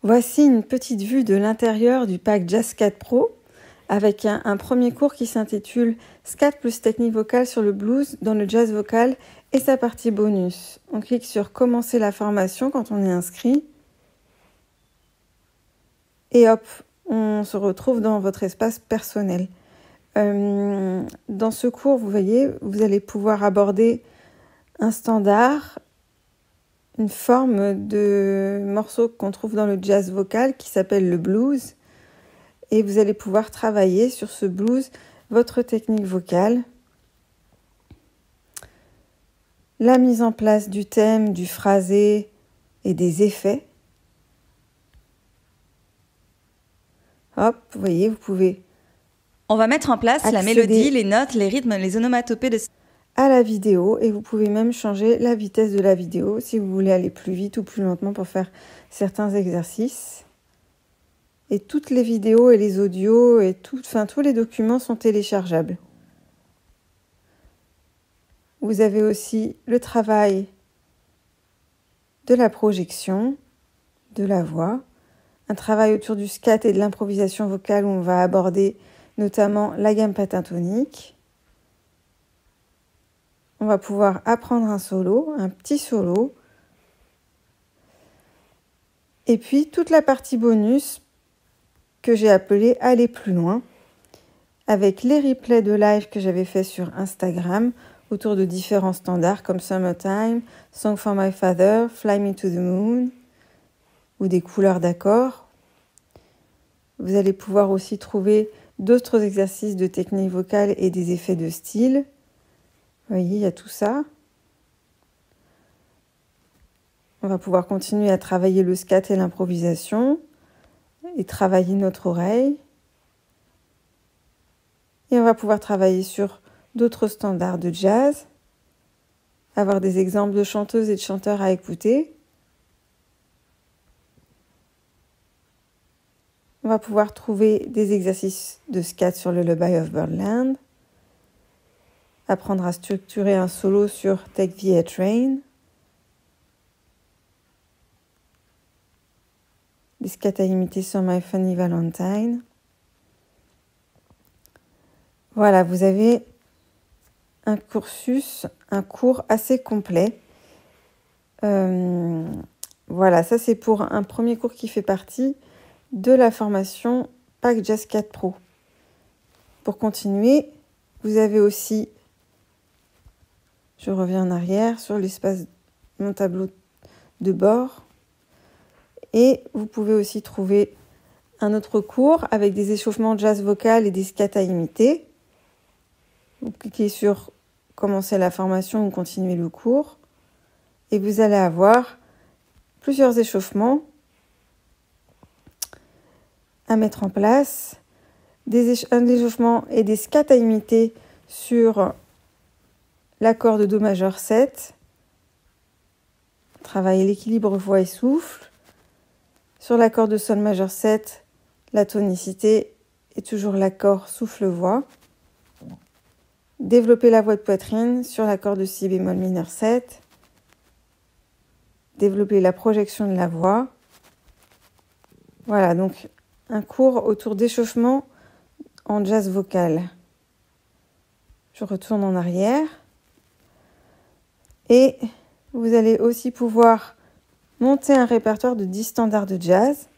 Voici une petite vue de l'intérieur du pack Jazz Scat Pro avec un premier cours qui s'intitule Scat plus technique vocale sur le blues dans le jazz vocal et sa partie bonus. On clique sur Commencer la formation quand on est inscrit et hop, on se retrouve dans votre espace personnel. Dans ce cours, vous voyez, vous allez pouvoir aborder un standard, une forme de morceau qu'on trouve dans le jazz vocal qui s'appelle le blues. Et vous allez pouvoir travailler sur ce blues, votre technique vocale, la mise en place du thème, du phrasé et des effets. Hop, vous voyez, vous pouvez... On va mettre en place la mélodie, les notes, les rythmes, les onomatopées à la vidéo, et vous pouvez même changer la vitesse de la vidéo si vous voulez aller plus vite ou plus lentement pour faire certains exercices. Et toutes les vidéos et les audios et tous les documents sont téléchargeables. Vous avez aussi le travail de la projection, de la voix, un travail autour du scat et de l'improvisation vocale où on va aborder notamment la gamme pentatonique. On va pouvoir apprendre un solo, un petit solo. Et puis toute la partie bonus que j'ai appelée Aller plus loin, avec les replays de live que j'avais fait sur Instagram autour de différents standards comme Summertime, Song for My Father, Fly Me to the Moon, ou des couleurs d'accords. Vous allez pouvoir aussi trouver d'autres exercices de technique vocale et des effets de style. Vous voyez, il y a tout ça. On va pouvoir continuer à travailler le scat et l'improvisation et travailler notre oreille. Et on va pouvoir travailler sur d'autres standards de jazz, avoir des exemples de chanteuses et de chanteurs à écouter. On va pouvoir trouver des exercices de scat sur le Lullaby of Birdland, apprendre à structurer un solo sur Take the A Train, des scats à imiter sur My Funny Valentine. Voilà, vous avez un cours assez complet. Voilà, ça c'est pour un premier cours qui fait partie de la formation Pack Jazz Scat Pro. Pour continuer, vous avez aussi, je reviens en arrière sur l'espace, mon tableau de bord, et vous pouvez aussi trouver un autre cours avec des échauffements jazz vocal et des scats à imiter. Vous cliquez sur Commencer la formation ou continuer le cours et vous allez avoir plusieurs échauffements à mettre en place, un échauffement et des scats à imiter sur l'accord de Do majeur 7, travailler l'équilibre voix et souffle, sur l'accord de Sol majeur 7, la tonicité et toujours l'accord souffle-voix. Développer la voix de poitrine sur l'accord de Si bémol mineur 7. Développer la projection de la voix. Voilà, donc un cours autour d'échauffement en jazz vocal. Je retourne en arrière. Et vous allez aussi pouvoir monter un répertoire de 10 standards de jazz.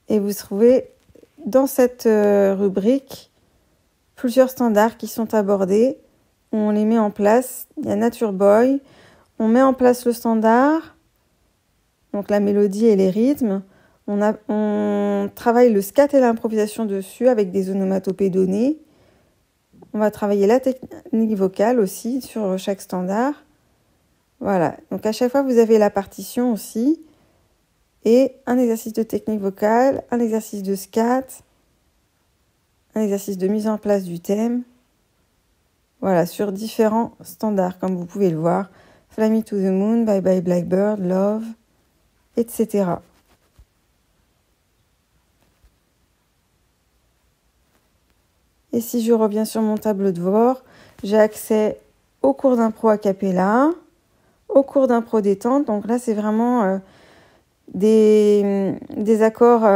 Et vous trouvez dans cette rubrique plusieurs standards qui sont abordés. On les met en place. Il y a Nature Boy. On met en place le standard, donc la mélodie et les rythmes. On travaille le scat et l'improvisation dessus avec des onomatopées données. On va travailler la technique vocale aussi sur chaque standard. Voilà, donc à chaque fois vous avez la partition aussi et un exercice de technique vocale, un exercice de scat, un exercice de mise en place du thème. Voilà, sur différents standards comme vous pouvez le voir. Fly Me to the Moon, Bye Bye Blackbird, Love, etc. Et si je reviens sur mon tableau de bord, j'ai accès au cours d'impro a cappella, au cours d'impro détente. Donc là, c'est vraiment des accords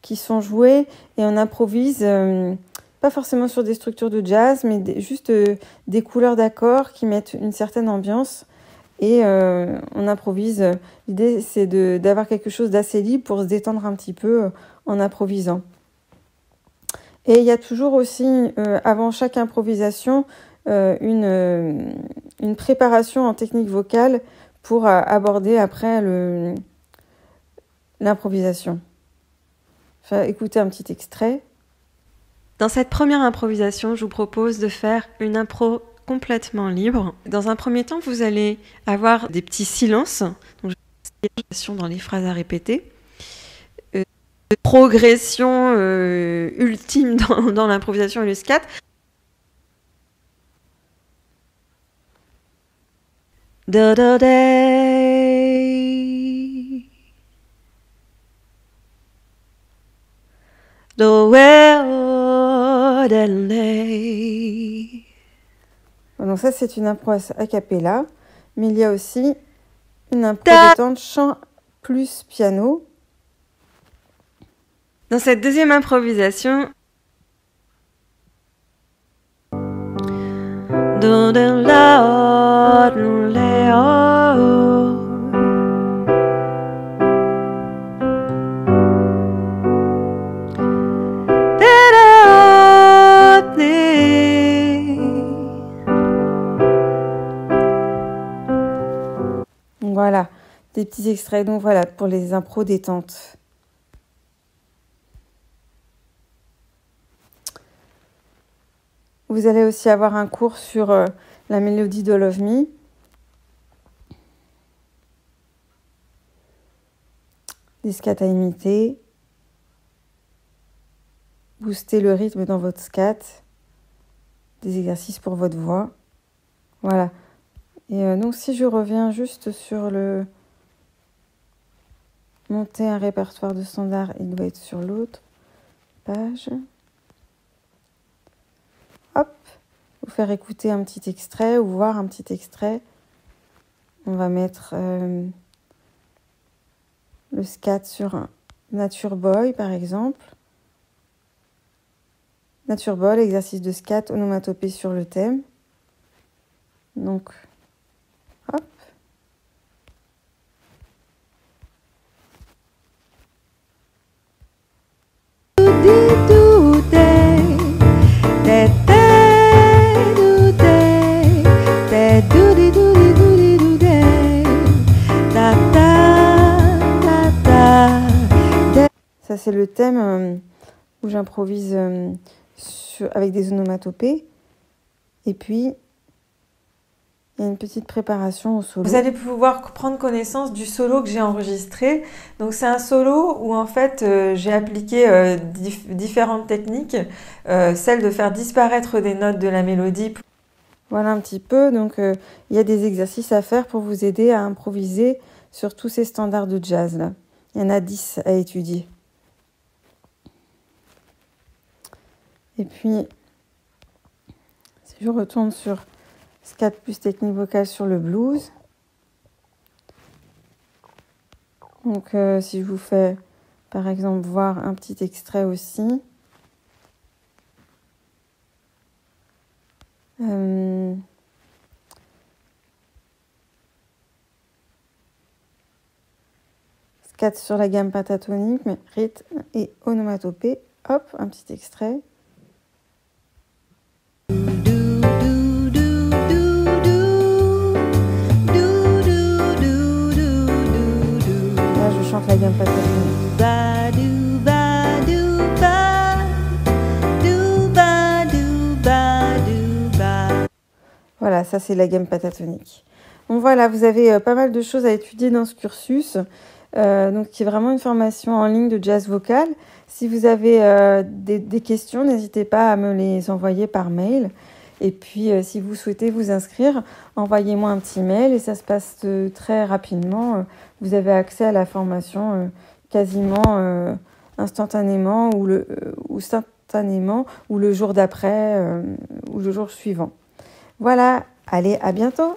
qui sont joués et on improvise, pas forcément sur des structures de jazz, mais juste des couleurs d'accords qui mettent une certaine ambiance et on improvise. L'idée, c'est d'avoir quelque chose d'assez libre pour se détendre un petit peu en improvisant. Et il y a toujours aussi, avant chaque improvisation, une préparation en technique vocale pour aborder après l'improvisation. Enfin, écoutez un petit extrait. Dans cette première improvisation, je vous propose de faire une impro complètement libre. Dans un premier temps, vous allez avoir des petits silences. Donc, dans les phrases à répéter. Progression ultime dans l'improvisation et le scat. Da da day. The world and day. Donc ça, c'est une impro a cappella, mais il y a aussi une impro détente chant plus piano. Dans cette deuxième improvisation, do the Lord, voilà, des petits extraits. Donc voilà, pour les impros détentes. Vous allez aussi avoir un cours sur la mélodie de Love Me. Des scats à imiter. Booster le rythme dans votre scat. Des exercices pour votre voix. Voilà. Et donc si je reviens juste sur le monter un répertoire de standard, il doit être sur l'autre page. Hop, vous faire écouter un petit extrait ou voir un petit extrait. On va mettre le scat sur un Nature Boy par exemple. Nature Boy, exercice de scat, onomatopée sur le thème. Donc, hop. Ça, c'est le thème où j'improvise avec des onomatopées. Et puis, il y a une petite préparation au solo. Vous allez pouvoir prendre connaissance du solo que j'ai enregistré. Donc c'est un solo où en fait j'ai appliqué différentes techniques. Celle de faire disparaître des notes de la mélodie. Voilà un petit peu. Donc il y a des exercices à faire pour vous aider à improviser sur tous ces standards de jazz là. Il y en a 10 à étudier. Et puis, si je retourne sur scat plus technique vocale sur le blues. Donc, si je vous fais, par exemple, voir un petit extrait aussi. Scat sur la gamme pentatonique, mais rythme et onomatopée. Hop, un petit extrait. Chante la gamme pentatonique. Voilà, ça c'est la gamme pentatonique. Donc voilà, vous avez pas mal de choses à étudier dans ce cursus. Donc qui est vraiment une formation en ligne de jazz vocal. Si vous avez des questions, n'hésitez pas à me les envoyer par mail. Et puis, si vous souhaitez vous inscrire, envoyez-moi un petit mail et ça se passe très rapidement. Vous avez accès à la formation quasiment instantanément ou le jour d'après ou le jour suivant. Voilà, allez, à bientôt!